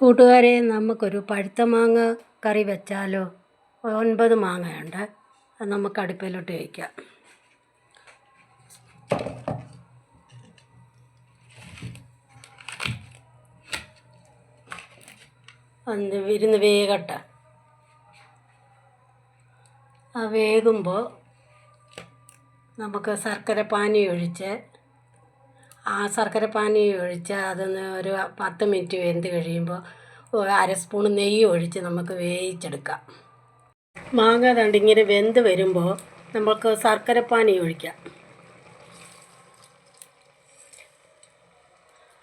കൂട്ടുകാരെ, നമുക്കൊരു പഴുത്ത മാങ്ങ കറി വെച്ചാലോ? 9 മാങ്ങയുണ്ട്. അത് നമുക്ക് അടുപ്പിലോട്ട് വയ്ക്കാം. ഇരുന്ന് വേകട്ടെ. ആ വേകുമ്പോൾ നമുക്ക് ശർക്കര പാനി ഒഴിച്ച് അതൊന്ന് ഒരു 10 മിനിറ്റ് വെന്ത് കഴിയുമ്പോൾ 1/2 സ്പൂൺ നെയ്യ് ഒഴിച്ച് നമുക്ക് വേവിച്ചെടുക്കാം. മാങ്ങ ഇങ്ങനെ വെന്ത് വരുമ്പോൾ നമുക്ക് ശർക്കര പാനി ഒഴിക്കാം.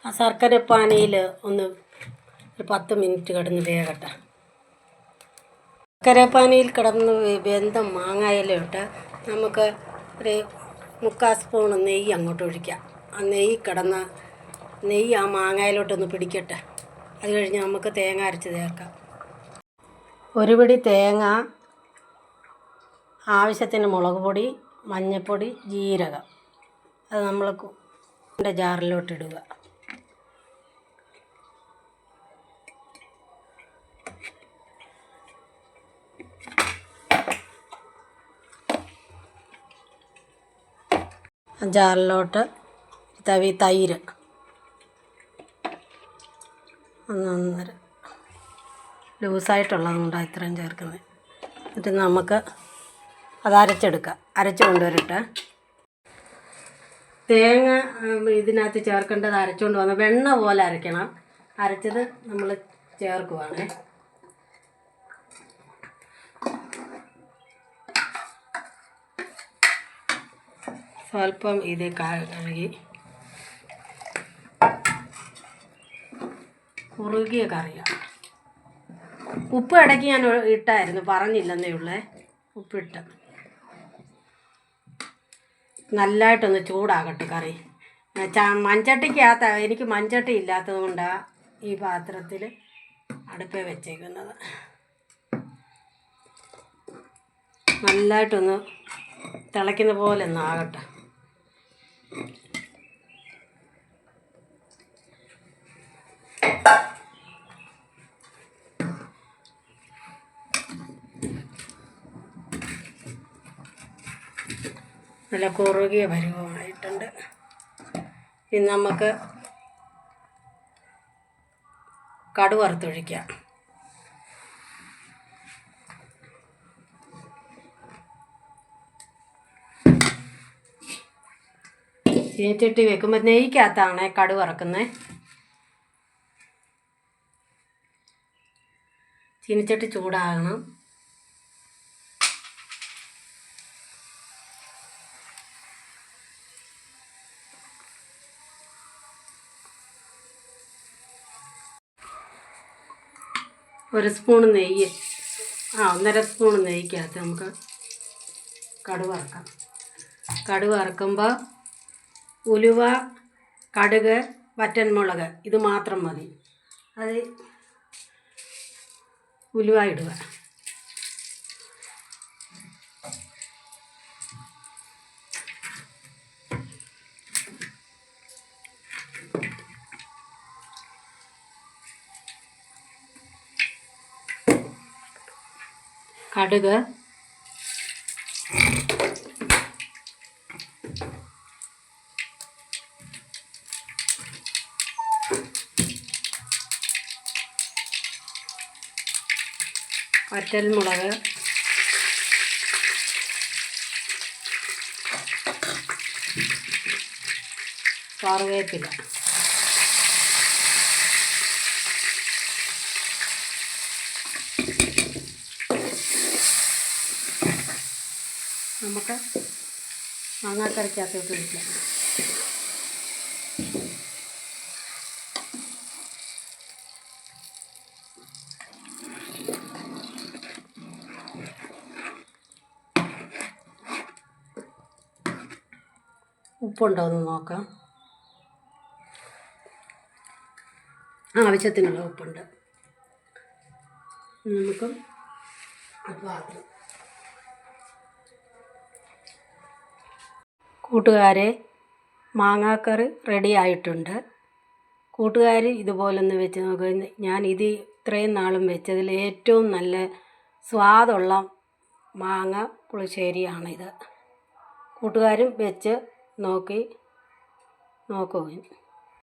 ആ ശർക്കര പാനിയിൽ ഒരു 10 മിനിറ്റ് കിടന്ന് വേകട്ടെ. ശർക്കര പാനിയിൽ കിടന്ന് വെന്ത മാങ്ങയിലോട്ട് നമുക്ക് ഒരു 3/4 സ്പൂൺ നെയ്യ് അങ്ങോട്ട് ഒഴിക്കാം. ആ നെയ്യ് ആ മാങ്ങയിലോട്ടൊന്ന് പിടിക്കട്ടെ. അത് കഴിഞ്ഞ് നമുക്ക് തേങ്ങ അരച്ച് ചേർക്കാം. ഒരു പിടി തേങ്ങ, ആവശ്യത്തിന് മുളക് പൊടി, മഞ്ഞൾപ്പൊടി, ജീരകം, അത് നമ്മൾ ജാറിലോട്ട് ഇടുക. ജാറിലോട്ട് തൈര് ഒന്നൊന്നര ലൂസായിട്ടുള്ളതുകൊണ്ടാണ് ഇത്രയും ചേർക്കുന്നത്. എന്നിട്ട് നമുക്ക് അത് അരച്ചെടുക്കാം. അരച്ച് കൊണ്ടുവരട്ടെ. തേങ്ങ ഇതിനകത്ത് ചേർക്കേണ്ടത് അരച്ചുകൊണ്ട് വന്ന് വെണ്ണ പോലെ അരയ്ക്കണം. അരച്ചത് നമ്മൾ ചേർക്കുവാണ്. സ്വല്പം ഇത് കഴുകി കുറുകിയ കറിയാണ്. ഉപ്പ് ഇടയ്ക്ക് ഞാൻ ഇട്ടായിരുന്നു, പറഞ്ഞില്ലെന്നേ ഉള്ളേ. ഉപ്പിട്ട് നല്ലതായിട്ടൊന്ന് ചൂടാകട്ടെ കറി. എനിക്ക് മൺചട്ടി ഇല്ലാത്തത് കൊണ്ടാണ് ഈ പാത്രത്തിൽ അടുപ്പേ വെച്ചേക്കുന്നത്. നല്ലതായിട്ടൊന്ന് തിളയ്ക്കുന്ന പോലെ ഒന്ന് ആകട്ടെ. നല്ല കുറുകിയ പരുവമായിട്ടുണ്ട്. ഇനി നമുക്ക് കടുക് വറുത്തൊഴിക്കാം. ചീനച്ചട്ടി വെക്കുമ്പോൾ നെയ്ക്കകത്താണ് കടുക് വറക്കുന്നത്. ചീനച്ചട്ടി ചൂടാകണം. ഒരു സ്പൂൺ നെയ്യ്, 1.5 സ്പൂൺ നെയ്ക്കകത്ത് നമുക്ക് കടുക് വറക്കാം. കടുക് വറക്കുമ്പോൾ ഉലുവ, കടുക്, വറ്റൻമുളക് ഇത് മാത്രം മതി. അത് ഉലുവ ഇടുക. കടുക്, വറ്റൽമുളക്, കറിവേപ്പില, നമുക്ക് മാങ്ങാക്കറിക്കകത്തോട്ട് ഒഴിക്കാം. ഉപ്പുണ്ടോ എന്ന് നോക്കാം. ആവശ്യത്തിനുള്ള ഉപ്പുണ്ട്. നമുക്ക് പാത്രം. കൂട്ടുകാരെ, മാങ്ങാക്കറി റെഡി ആയിട്ടുണ്ട്. കൂട്ടുകാർ ഇതുപോലൊന്ന് വെച്ച് നോക്കുക. ഞാൻ ഇത്രയും നാളും വെച്ചതിൽ ഏറ്റവും നല്ല സ്വാദുള്ള മാങ്ങ പുളിശ്ശേരിയാണിത്. കൂട്ടുകാരും വെച്ച് നോക്കൂ.